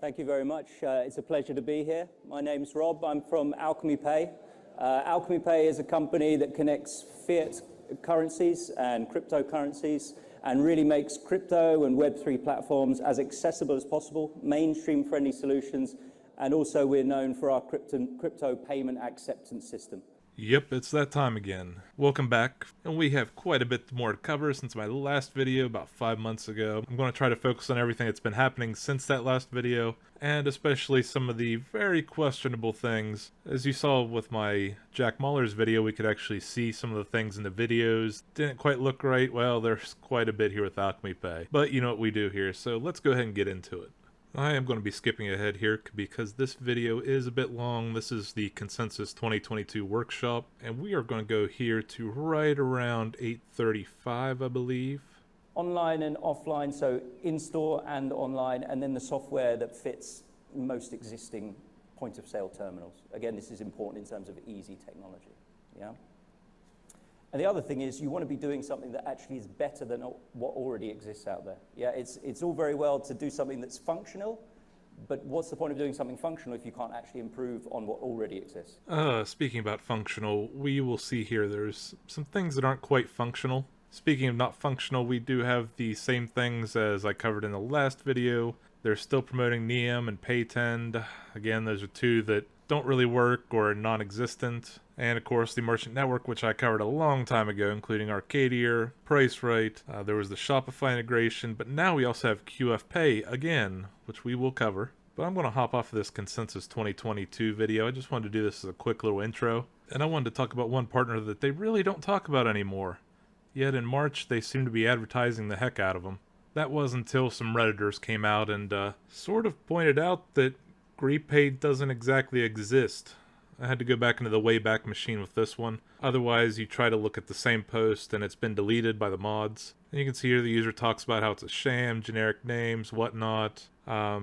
Thank you very much. It's a pleasure to be here. My name's Rob. I'm from Alchemy Pay. Alchemy Pay is a company that connects fiat currencies and cryptocurrencies and really makes crypto and Web3 platforms as accessible as possible, mainstream-friendly solutions, and also we're known for our crypto payment acceptance system. Yep, it's that time again. Welcome back, and we have quite a bit more to cover since my last video about 5 months ago. I'm going to try to focus on everything that's been happening since that last video, and especially some of the very questionable things. As you saw with my Jack Mahler's video, we could actually see some of the things in the videos. Didn't quite look right. Well, there's quite a bit here with Alchemy Pay, but you know what we do here, so let's go ahead and get into it. I am going to be skipping ahead here because this video is a bit long. This is the Consensus 2022 workshop, and we are going to go here to right around 8:35, I believe. Online and offline, so in-store and online, and then the software that fits most existing point-of-sale terminals. Again, this is important in terms of easy technology. Yeah. And the other thing is you want to be doing something that actually is better than what already exists out there. Yeah, it's all very well to do something that's functional, but what's the point of doing something functional if you can't actually improve on what already exists? Speaking about functional, we will see here there's some things that aren't quite functional. Speaking of not functional, we do have the same things as I covered in the last video. They're still promoting Neum and Paytend. Again, those are two that don't really work or are non-existent. And of course the merchant network, which I covered a long time ago, including Arcadier, PriceRite, there was the Shopify integration, but now we also have QF Pay again, which we will cover. But I'm going to hop off of this Consensus 2022 video. I just wanted to do this as a quick little intro. And I wanted to talk about one partner that they really don't talk about anymore. Yet in March, they seem to be advertising the heck out of them. That was until some Redditors came out and sort of pointed out that GrePay doesn't exactly exist. I had to go back into the Wayback Machine with this one. Otherwise, you try to look at the same post and it's been deleted by the mods. And you can see here the user talks about how it's a sham, generic names, whatnot.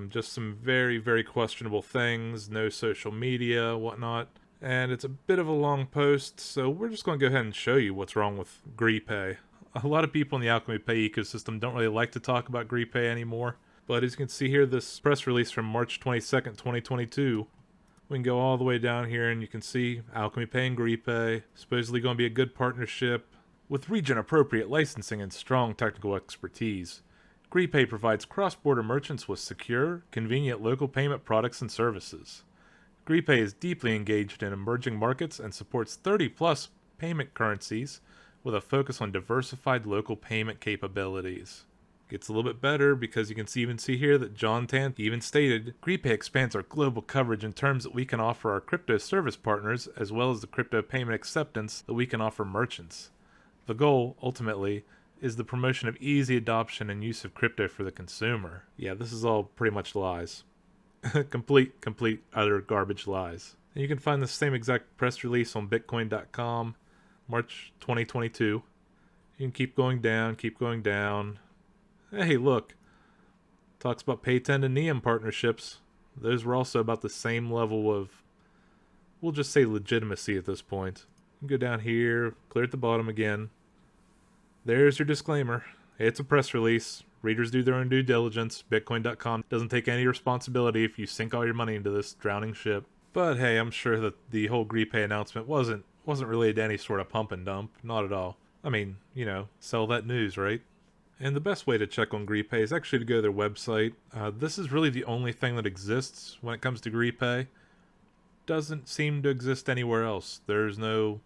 Just some very, very questionable things, no social media, whatnot. And it's a bit of a long post, so we're just going to go ahead and show you what's wrong with GrePay. A lot of people in the Alchemy Pay ecosystem don't really like to talk about GrePay anymore. But as you can see here, this press release from March 22nd, 2022, we can go all the way down here and you can see Alchemy Pay and GrePay, supposedly going to be a good partnership with region-appropriate licensing and strong technical expertise. GrePay provides cross-border merchants with secure, convenient local payment products and services. GrePay is deeply engaged in emerging markets and supports 30-plus payment currencies with a focus on diversified local payment capabilities. Gets a little bit better because you can even see here that John Tant even stated, GrePay expands our global coverage in terms that we can offer our crypto service partners as well as the crypto payment acceptance that we can offer merchants. The goal, ultimately, is the promotion of easy adoption and use of crypto for the consumer. Yeah, this is all pretty much lies. complete, utter garbage lies. And you can find the same exact press release on Bitcoin.com, March 2022. You can keep going down. Hey, look. Talks about Paytend and Neum partnerships. Those were also about the same level of, we'll just say legitimacy at this point. You can go down here, clear at the bottom again. There's your disclaimer. It's a press release. Readers do their own due diligence. Bitcoin.com doesn't take any responsibility if you sink all your money into this drowning ship. But hey, I'm sure that the whole GrePay announcement wasn't related to any sort of pump and dump. Not at all. I mean, you know, sell that news, right? And the best way to check on GrePay is actually to go to their website. This is really the only thing that exists when it comes to GrePay. Doesn't seem to exist anywhere else. There's no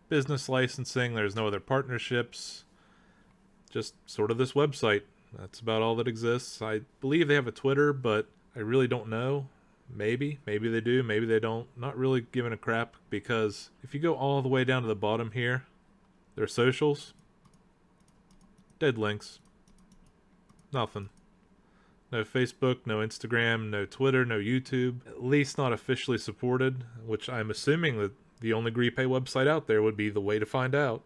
business licensing. There's no other partnerships. Just sort of this website. That's about all that exists. I believe they have a Twitter, but I really don't know. Maybe they do, maybe they don't. Not really giving a crap because if you go all the way down to the bottom here, their socials, dead links. Nothing. No Facebook, no Instagram, no Twitter, no YouTube. At least not officially supported, which I'm assuming that the only GrePay website out there would be the way to find out.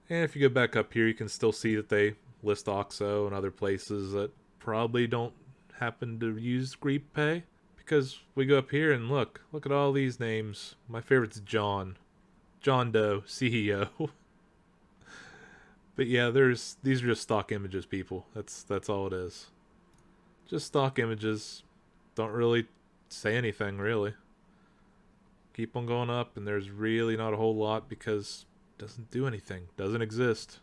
And if you go back up here, you can still see that they list OXXO and other places that probably don't happen to use GrePay. Because we go up here and look at all these names. My favorite's John Doe, CEO. But yeah, these are just stock images, people. That's all it is. Just stock images. don't really say anything, really. Keep on going up, and there's really not a whole lot because it doesn't do anything. Doesn't exist.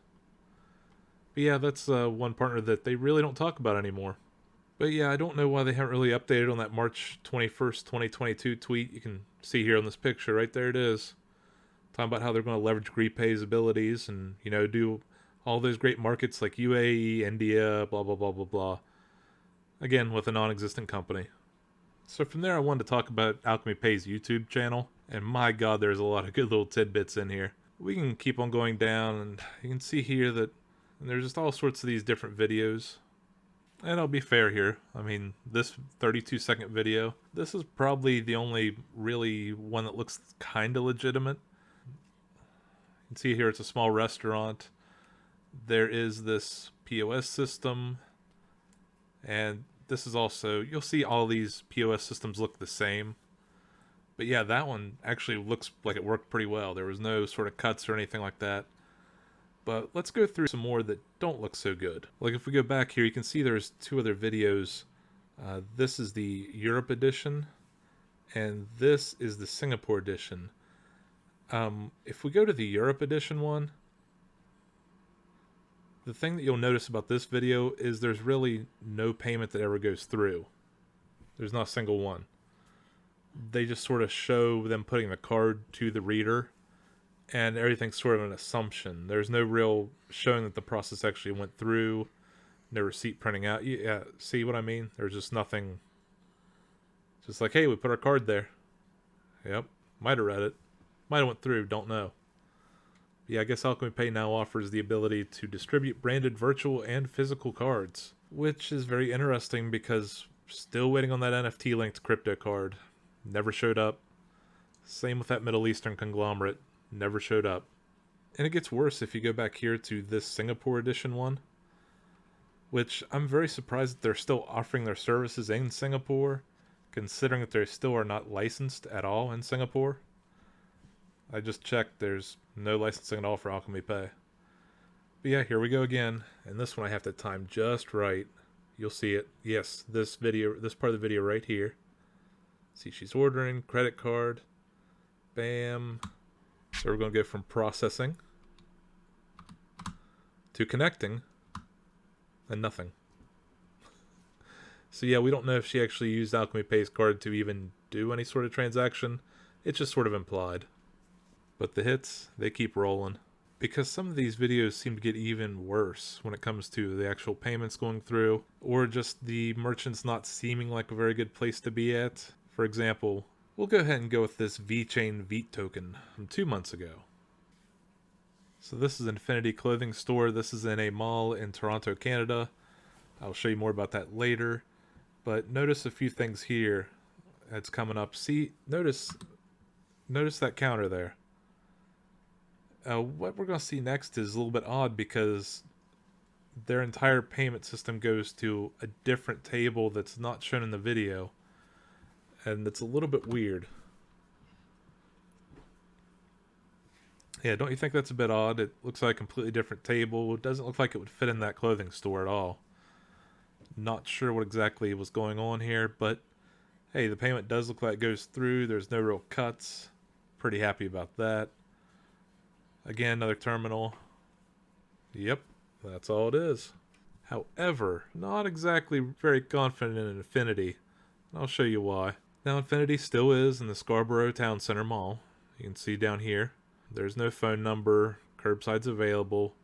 But yeah, that's one partner that they really don't talk about anymore. But yeah, I don't know why they haven't really updated on that March 21st, 2022 tweet. You can see here on this picture, right there it is. Talking about how they're going to leverage GrePay's abilities and, you know, do all those great markets like UAE, India, blah, blah, blah, blah, blah. Again, with a non-existent company. So from there, I wanted to talk about Alchemy Pay's YouTube channel. And my God, there's a lot of good little tidbits in here. We can keep on going down, and you can see here that there's just all sorts of these different videos. And I'll be fair here. I mean, this 32-second video, this is probably the only really one that looks kind of legitimate. You can see here it's a small restaurant. There is this POS system. And this is also, you'll see all these POS systems look the same. But yeah, that one actually looks like it worked pretty well. There was no sort of cuts or anything like that. But let's go through some more that don't look so good. Like if we go back here, you can see there's two other videos. This is the Europe edition, and this is the Singapore edition. If we go to the Europe edition one, the thing that you'll notice about this video is there's really no payment that ever goes through. There's not a single one. They just sort of show them putting the card to the reader, and everything's sort of an assumption. There's no real showing that the process actually went through, no receipt printing out. Yeah, see what I mean? There's just nothing. Just like, hey, we put our card there. Yep, might have read it. Might have went through, don't know. Yeah, I guess Alchemy Pay now offers the ability to distribute branded virtual and physical cards, which is very interesting because still waiting on that NFT linked crypto card. Never showed up. Same with that Middle Eastern conglomerate. Never showed up. And it gets worse if you go back here to this Singapore edition one, which I'm very surprised that they're still offering their services in Singapore, considering that they still are not licensed at all in Singapore. I just checked, there's no licensing at all for Alchemy Pay. But yeah, here we go again, and this one I have to time just right. You'll see it. Yes, this part of the video right here. See, she's ordering, credit card, bam. So we're going to go from processing to connecting and nothing. So yeah, we don't know if she actually used Alchemy Pay's card to even do any sort of transaction. It's just sort of implied. But the hits, they keep rolling. Because some of these videos seem to get even worse when it comes to the actual payments going through, or just the merchants not seeming like a very good place to be at. For example, we'll go ahead and go with this VeChain Veet token from 2 months ago. So this is Infinity Clothing Store. This is in a mall in Toronto, Canada. I'll show you more about that later. But notice a few things here that's coming up. See, notice that counter there. What we're going to see next is a little bit odd because their entire payment system goes to a different table that's not shown in the video. And it's a little bit weird. Yeah, don't you think that's a bit odd? It looks like a completely different table. It doesn't look like it would fit in that clothing store at all. Not sure what exactly was going on here, but hey, the payment does look like it goes through. There's no real cuts. Pretty happy about that. Again, another terminal. Yep, that's all it is. However, not exactly very confident in Infinity. I'll show you why. Now, Infinity still is in the Scarborough Town Center Mall. You can see down here. There's no phone number. Curbside's available.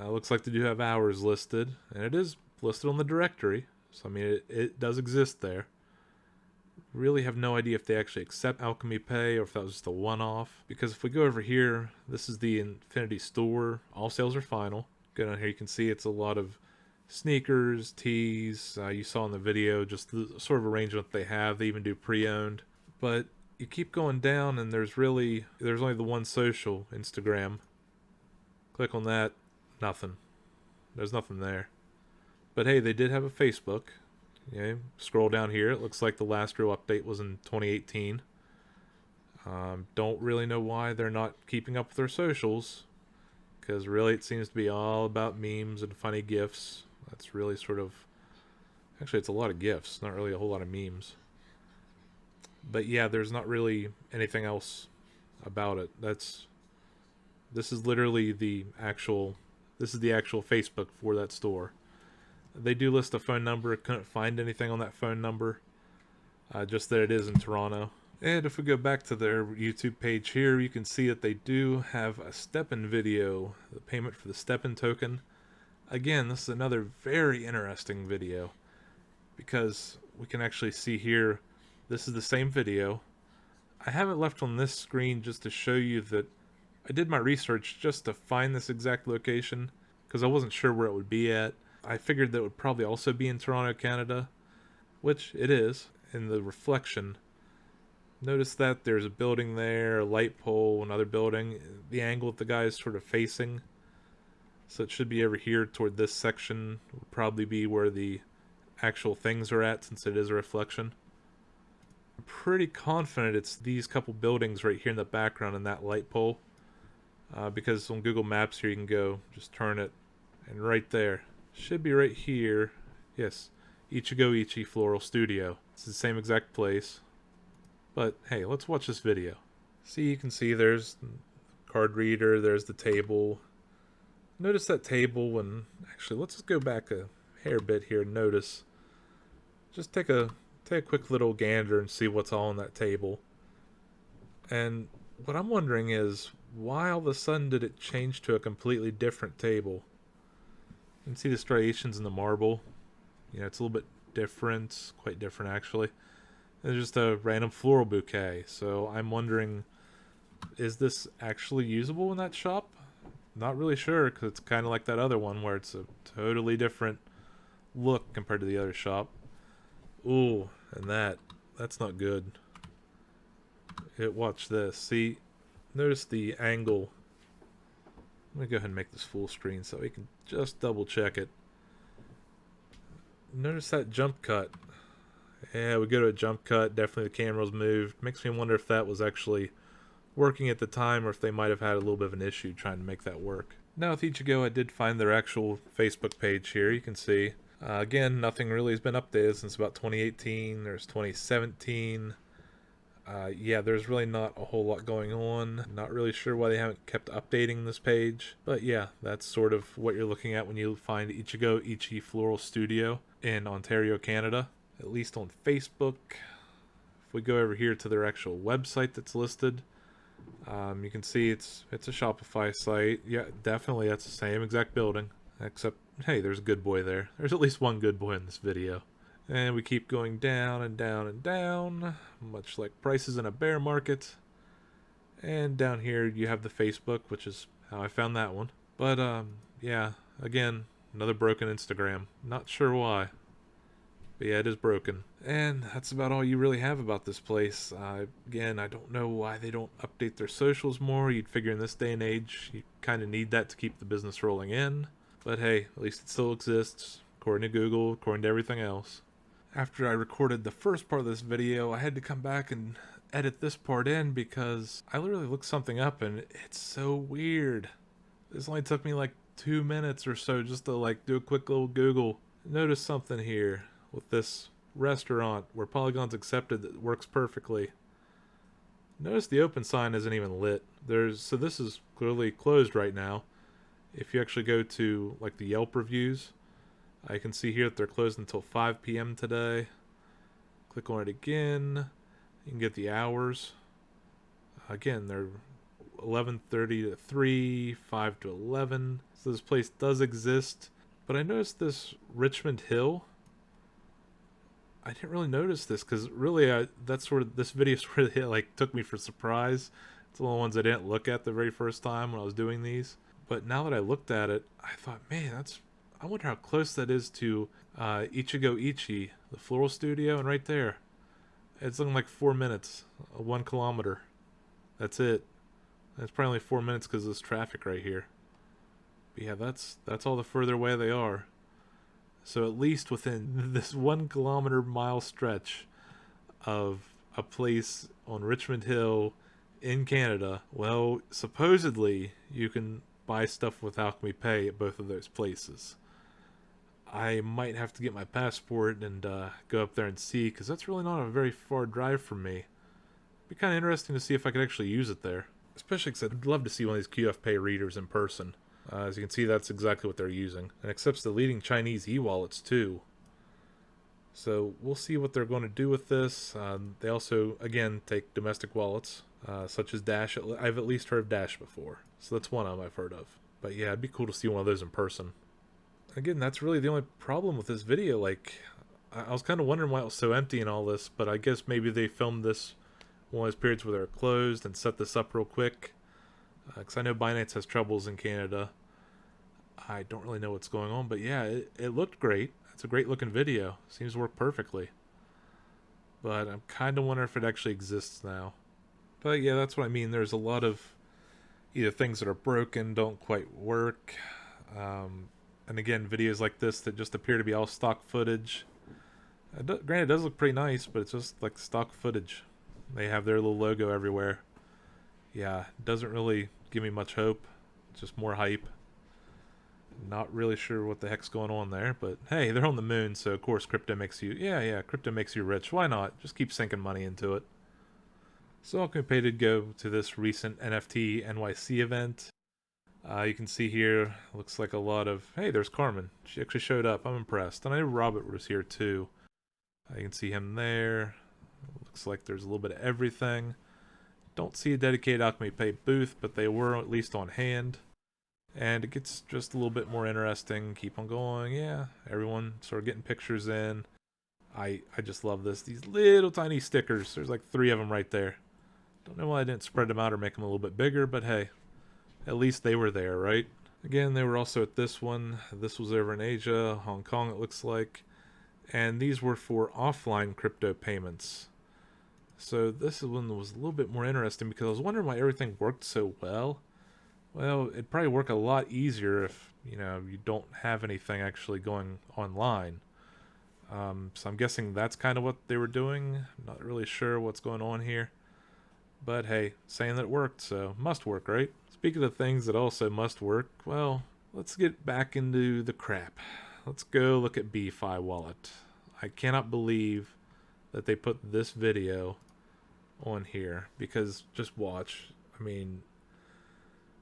Looks like they do have hours listed. And it is listed on the directory. So, I mean, it does exist there. Really have no idea if they actually accept Alchemy Pay or if that was just a one-off. Because if we go over here, this is the Infinity store. All sales are final. Go down here, you can see it's a lot of sneakers, tees. You saw in the video just the sort of arrangement they have. They even do pre-owned. But you keep going down and there's only the one social, Instagram. Click on that, nothing. There's nothing there. But hey, they did have a Facebook. Yeah, scroll down here. It looks like the last real update was in 2018. Don't really know why they're not keeping up with their socials. Because really it seems to be all about memes and funny GIFs. That's really sort of Actually, it's a lot of GIFs, not really a whole lot of memes. But yeah, there's not really anything else about it. This is literally the actual Facebook for that store. They do list a phone number. Couldn't find anything on that phone number. Just that it is in Toronto. And if we go back to their YouTube page here, you can see that they do have a step-in video, the payment for the step-in token. Again, this is another very interesting video because we can actually see here, this is the same video. I have it left on this screen just to show you that I did my research just to find this exact location because I wasn't sure where it would be at. I figured that it would probably also be in Toronto, Canada, which it is in the reflection. Notice that there's a building there, a light pole, another building. The angle that the guy is sort of facing. So it should be over here toward this section. Would probably be where the actual things are at since it is a reflection. I'm pretty confident it's these couple buildings right here in the background and that light pole. Because on Google Maps here you can go, just turn it, and right there. Should be right here. Yes, Ichigo Ichi Floral Studio. It's the same exact place. But hey, let's watch this video. See, you can see there's the card reader, there's the table. Notice that table, and actually let's just go back a hair bit here and notice. Just take a quick little gander and see what's all on that table. And what I'm wondering is, why all of a sudden did it change to a completely different table? You can see the striations in the marble. You know, it's a little bit different, quite different actually. It's just a random floral bouquet. So I'm wondering, is this actually usable in that shop? Not really sure, because it's kind of like that other one where it's a totally different look compared to the other shop. Ooh, and that's not good. Watch this. See, notice the angle. Let me go ahead and make this full screen so we can just double check it. Notice that jump cut. Yeah, we go to a jump cut. Definitely the camera's moved. Makes me wonder if that was actually working at the time or if they might have had a little bit of an issue trying to make that work. Now with Ichigo, I did find their actual Facebook page here. You can see. Again, nothing really has been updated since about 2018. There's 2017. Yeah, there's really not a whole lot going on. Not really sure why they haven't kept updating this page. But yeah, that's sort of what you're looking at when you find Ichigo Ichi Floral Studio in Ontario, Canada. At least on Facebook. If we go over here to their actual website that's listed, you can see it's a Shopify site. Yeah, definitely that's the same exact building. Except, hey, there's a good boy there. There's at least one good boy in this video. And we keep going down and down and down, much like prices in a bear market. And down here you have the Facebook, which is how I found that one. But yeah, again, another broken Instagram. Not sure why. But yeah, it is broken. And that's about all you really have about this place. Again, I don't know why they don't update their socials more. You'd figure in this day and age, you kind of need that to keep the business rolling in. But hey, at least it still exists, according to Google, according to everything else. After I recorded the first part of this video, I had to come back and edit this part in because I literally looked something up and it's so weird. This only took me like 2 minutes or so just to like do a quick little Google. Notice something here with this restaurant where Polygon's accepted that works perfectly. Notice the open sign isn't even lit. So this is clearly closed right now. If you actually go to like the Yelp reviews, I can see here that they're closed until 5 p.m. today. Click on it again. You can get the hours. Again, they're 11:30 to 3, 5 to 11. So this place does exist. But I noticed this Richmond Hill. I didn't really notice this because really that's sort of, this video sort of like took me for surprise. It's one of the ones I didn't look at the very first time when I was doing these. But now that I looked at it, I thought, man, I wonder how close that is to Ichigo Ichi, the floral studio, and right there. It's looking like 4 minutes, 1 kilometer. That's it. It's probably only 4 minutes because of this traffic right here. But yeah, that's all the further away they are. So at least within this 1 kilometer mile stretch of a place on Richmond Hill in Canada, well, supposedly you can buy stuff with Alchemy Pay at both of those places. I might have to get my passport and go up there and see, because that's really not a very far drive from me. Be kind of interesting to see if I could actually use it there. Especially because I'd love to see one of these QF Pay readers in person. As you can see, that's exactly what they're using. And accepts the leading Chinese e-wallets too. So we'll see what they're going to do with this. They also, again, take domestic wallets, such as Dash. I've at least heard of Dash before. So that's one of them I've heard of. But yeah, it'd be cool to see one of those in person. Again, that's really the only problem with this video. Like, I was kind of wondering why it was so empty and all this, but I guess maybe they filmed this one of those periods where they're closed and set this up real quick. Because I know Binance has troubles in Canada. I don't really know what's going on, but yeah, it looked great. It's a great looking video. Seems to work perfectly. But I'm kind of wondering if it actually exists now. But yeah, that's what I mean. There's a lot of either things that are broken, don't quite work. And again, videos like this that just appear to be all stock footage. Granted, it does look pretty nice, but it's just like stock footage. They have their little logo everywhere. Yeah, it doesn't really give me much hope. It's just more hype. Not really sure what the heck's going on there, but hey, they're on the moon, so of course crypto makes you... Yeah, crypto makes you rich. Why not? Just keep sinking money into it. So Alchemy Pay did go to this recent NFT NYC event. You can see here, looks like a lot of... Hey, there's Carmen. She actually showed up. I'm impressed. And I know Robert was here too. You can see him there. Looks like there's a little bit of everything. Don't see a dedicated Alchemy Pay booth, but they were at least on hand. And it gets just a little bit more interesting. Keep on going. Yeah, everyone sort of getting pictures in. I just love this. These little tiny stickers. There's like 3 of them right there. Don't know why I didn't spread them out or make them a little bit bigger, but hey. At least they were there, right? Again, they were also at this one. This was over in Asia, Hong Kong it looks like. And these were for offline crypto payments. So this one was a little bit more interesting because I was wondering why everything worked so well. Well, it'd probably work a lot easier if, you don't have anything actually going online. So I'm guessing that's kind of what they were doing. I'm not really sure what's going on here. But hey, saying that it worked, so must work, right? Speaking of things that also must work, well, let's get back into the crap. Let's go look at BeFi Wallet. I cannot believe that they put this video on here, because just watch. I mean,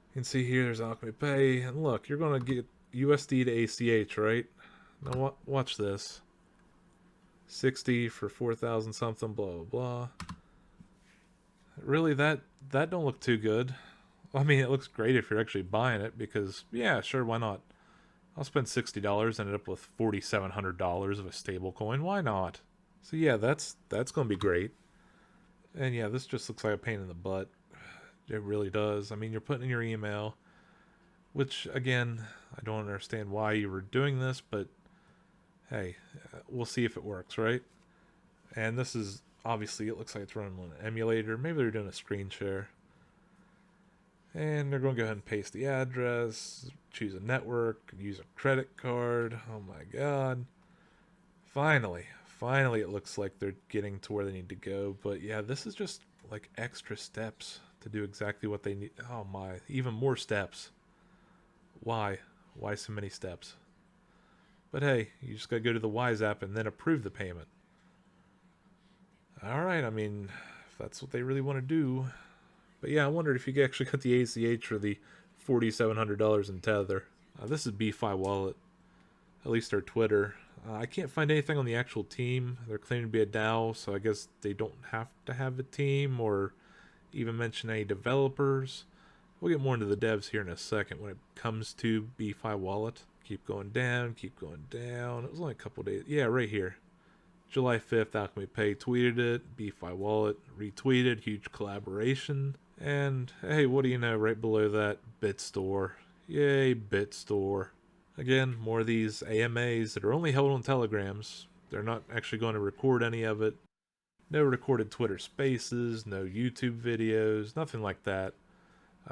you can see here there's Alchemy Pay, and look, you're going to get USD to ACH, right? Now watch this. 60 for 4,000 something, blah, blah, blah. Really, that don't look too good. I mean, it looks great if you're actually buying it, because, yeah, sure, why not? I'll spend $60, ended up with $4,700 of a stable coin. Why not? So yeah, that's going to be great. And yeah, this just looks like a pain in the butt. It really does. I mean, you're putting in your email, which, again, I don't understand why you were doing this, but hey, we'll see if it works, right? And this is, obviously, it looks like it's running on an emulator. Maybe they're doing a screen share. And they're going to go ahead and paste the address, choose a network, use a credit card. Oh my god. Finally it looks like they're getting to where they need to go. But yeah, this is just like extra steps to do exactly what they need. Oh my, even more steps. Why? Why so many steps? But hey, you just gotta go to the Wise app and then approve the payment. Alright, I mean, if that's what they really want to do. But yeah, I wondered if you actually got the ACH or the $4,700 in Tether. This is BeFi Wallet. At least their Twitter. I can't find anything on the actual team. They're claiming to be a DAO, so I guess they don't have to have a team or even mention any developers. We'll get more into the devs here in a second when it comes to BeFi Wallet. Keep going down, keep going down. It was only a couple days. Yeah, right here. July 5th, Alchemy Pay tweeted it. BeFi Wallet retweeted. Huge collaboration. And hey, what do you know, right below that, BitStore. Yay, BitStore. Again, more of these AMAs that are only held on telegrams. They're not actually going to record any of it. No recorded Twitter spaces, no YouTube videos, nothing like that.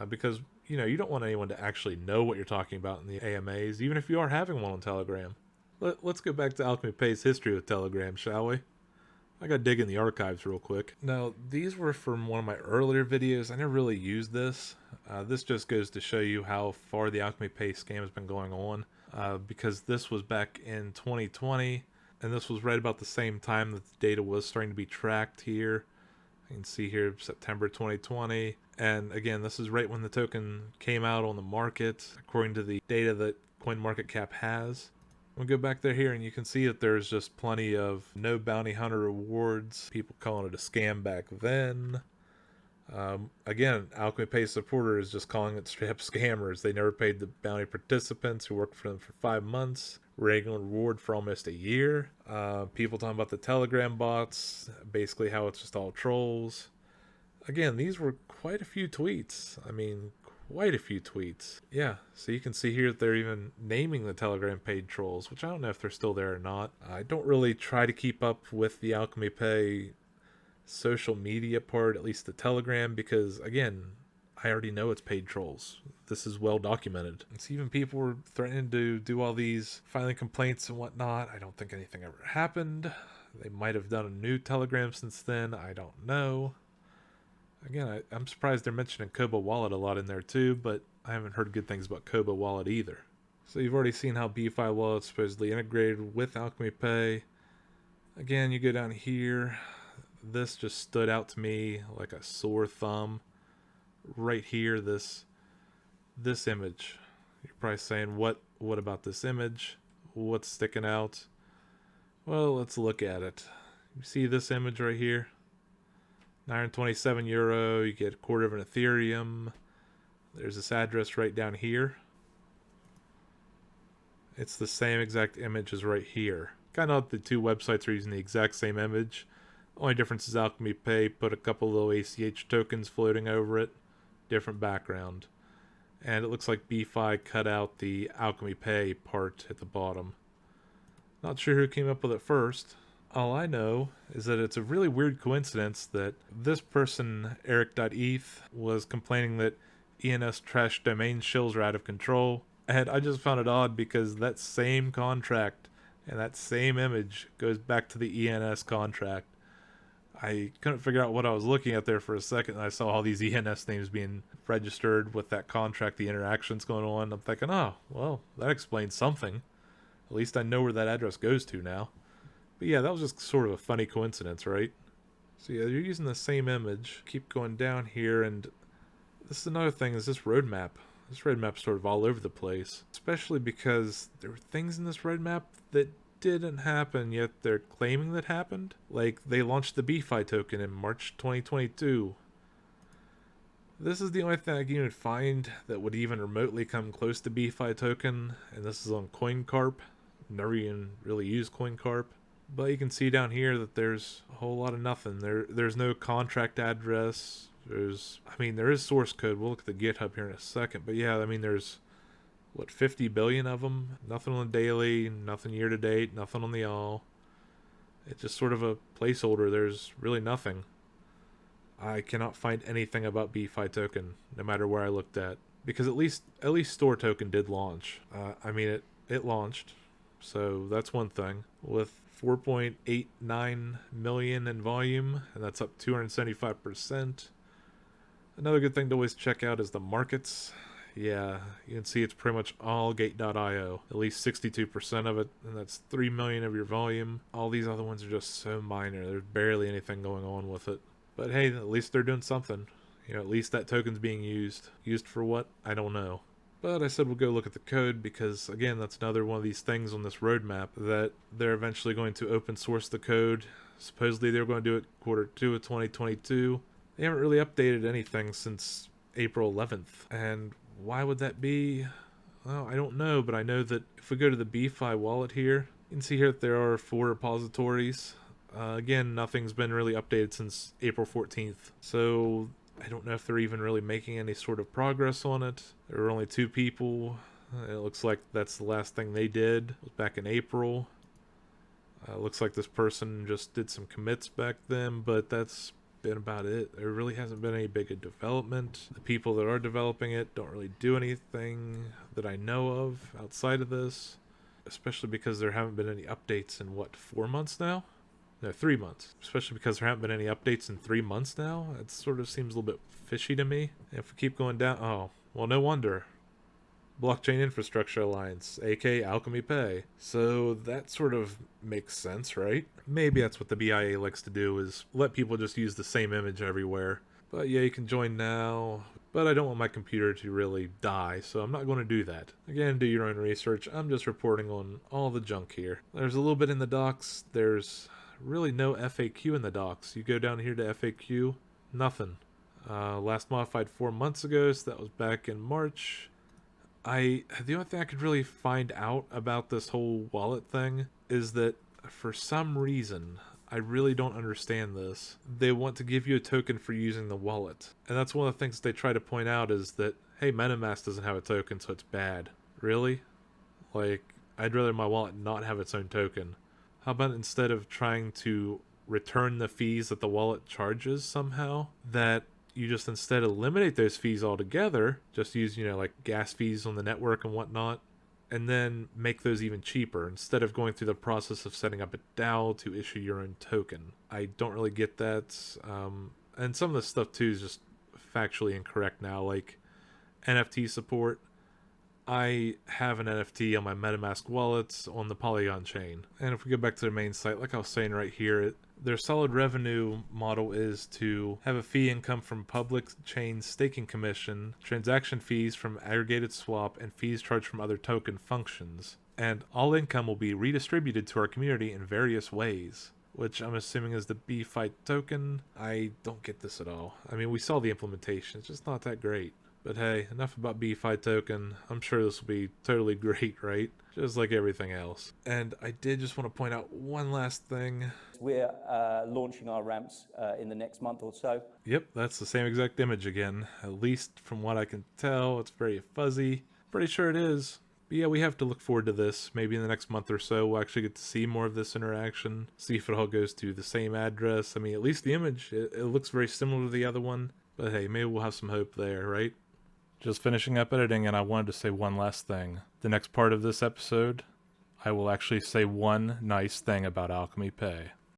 Because, you don't want anyone to actually know what you're talking about in the AMAs, even if you are having one on Telegram. Let's go back to Alchemy Pay's history with Telegram, shall we? I gotta dig in the archives real quick. Now, these were from one of my earlier videos. I never really used this. This just goes to show you how far the Alchemy Pay scam has been going on. Because this was back in 2020, and this was right about the same time that the data was starting to be tracked here. You can see here September 2020. And again, this is right when the token came out on the market, according to the data that CoinMarketCap has. We'll go back there here and you can see that there's just plenty of no bounty hunter rewards. People calling it a scam back then. Again, Alchemy Pay supporters just calling it straight up scammers. They never paid the bounty participants who worked for them for 5 months. Regular reward for almost a year. People talking about the Telegram bots, basically how it's just all trolls. Again, these were quite a few tweets. I mean, quite a few tweets. Yeah, so you can see here that they're even naming the Telegram paid trolls, which I don't know if they're still there or not. I don't really try to keep up with the Alchemy Pay social media part, at least the Telegram, because again, I already know it's paid trolls. This is well documented. And so even people were threatening to do all these filing complaints and whatnot. I don't think anything ever happened. They might have done a new Telegram since then. I don't know. Again, I'm surprised they're mentioning BeFi Wallet a lot in there too, but I haven't heard good things about BeFi Wallet either. So you've already seen how BeFi Wallet is supposedly integrated with Alchemy Pay. Again, you go down here. This just stood out to me like a sore thumb. Right here, this image. You're probably saying, what about this image? What's sticking out? Well, let's look at it. You see this image right here? 927 euro, you get a quarter of an Ethereum. There's this address right down here. It's the same exact image as right here. Kind of the two websites are using the exact same image. Only difference is Alchemy Pay put a couple little ACH tokens floating over it. Different background. And it looks like BeFi cut out the Alchemy Pay part at the bottom. Not sure who came up with it first. All I know is that it's a really weird coincidence that this person, Eric.eth, was complaining that ENS trash domain shills are out of control. And I just found it odd because that same contract and that same image goes back to the ENS contract. I couldn't figure out what I was looking at there for a second, and I saw all these ENS names being registered with that contract, the interactions going on. I'm thinking, oh, well, that explains something. At least I know where that address goes to now. But yeah, that was just sort of a funny coincidence, right? So yeah, you're using the same image. Keep going down here, and this is another thing, is this roadmap. This roadmap's sort of all over the place. Especially because there were things in this roadmap that didn't happen, yet they're claiming that happened. Like, they launched the BeFi token in March 2022. This is the only thing I can even find that would even remotely come close to BeFi token, and this is on CoinCarp. Never even really used CoinCarp. But you can see down here that there's a whole lot of nothing. There's no contract address. There is source code. We'll look at the GitHub here in a second. But yeah, I mean, there's, 50 billion of them? Nothing on the daily, nothing year to date, nothing on the all. It's just sort of a placeholder. There's really nothing. I cannot find anything about BeFi token, no matter where I looked at. Because at least Store token did launch. It launched. So that's one thing. With 4.89 million in volume, and that's up 275%. Another good thing to always check out is the markets. Yeah, you can see it's pretty much all Gate.io. At least 62% of it, and that's 3 million of your volume. All these other ones are just so minor. There's barely anything going on with it. But hey, at least they're doing something. At least that token's being used. Used for what? I don't know. But I said we'll go look at the code because, again, that's another one of these things on this roadmap that they're eventually going to open source the code. Supposedly they were going to do it Q2 of 2022. They haven't really updated anything since April 11th. And why would that be? Well, I don't know, but I know that if we go to the BeFi Wallet here, you can see here that there are 4 repositories. Again, nothing's been really updated since April 14th. So I don't know if they're even really making any sort of progress on it. There were only 2 people. It looks like that's the last thing they did. It was back in April. Looks like this person just did some commits back then, but that's been about it. There really hasn't been any big development. The people that are developing it don't really do anything that I know of outside of this, especially because there haven't been any updates in 4 months now? No, 3 months. Especially because there haven't been any updates in 3 months now. It sort of seems a little bit fishy to me. If we keep going down, oh, well, no wonder. Blockchain Infrastructure Alliance, aka Alchemy Pay. So that sort of makes sense, right? Maybe that's what the BIA likes to do, is let people just use the same image everywhere. But yeah, you can join now. But I don't want my computer to really die, so I'm not going to do that. Again, do your own research. I'm just reporting on all the junk here. There's a little bit in the docs. There's really no FAQ in the docs. You go down here to FAQ, nothing. Last modified 4 months ago, so that was back in March. The only thing I could really find out about this whole wallet thing is that for some reason, I really don't understand this. They want to give you a token for using the wallet. And that's one of the things they try to point out is that, hey, MetaMask doesn't have a token, so it's bad. Really? Like, I'd rather my wallet not have its own token. How about instead of trying to return the fees that the wallet charges somehow, that you just instead eliminate those fees altogether, just use, like gas fees on the network and whatnot, and then make those even cheaper instead of going through the process of setting up a DAO to issue your own token. I don't really get that. And some of this stuff too is just factually incorrect now, like NFT support. I have an NFT on my MetaMask wallets on the Polygon chain. And if we go back to the main site, like I was saying right here, their solid revenue model is to have a fee income from public chain staking commission, transaction fees from aggregated swap, and fees charged from other token functions. And all income will be redistributed to our community in various ways, which I'm assuming is the BeFi token. I don't get this at all. I mean, we saw the implementation. It's just not that great. But hey, enough about BeFi token. I'm sure this will be totally great, right? Just like everything else. And I did just want to point out one last thing. We're launching our ramps in the next month or so. Yep, that's the same exact image again. At least from what I can tell, it's very fuzzy. Pretty sure it is. But yeah, we have to look forward to this. Maybe in the next month or so, we'll actually get to see more of this interaction. See if it all goes to the same address. I mean, at least the image, it looks very similar to the other one. But hey, maybe we'll have some hope there, right? Just finishing up editing, and I wanted to say one last thing. The next part of this episode, I will actually say one nice thing about Alchemy Pay.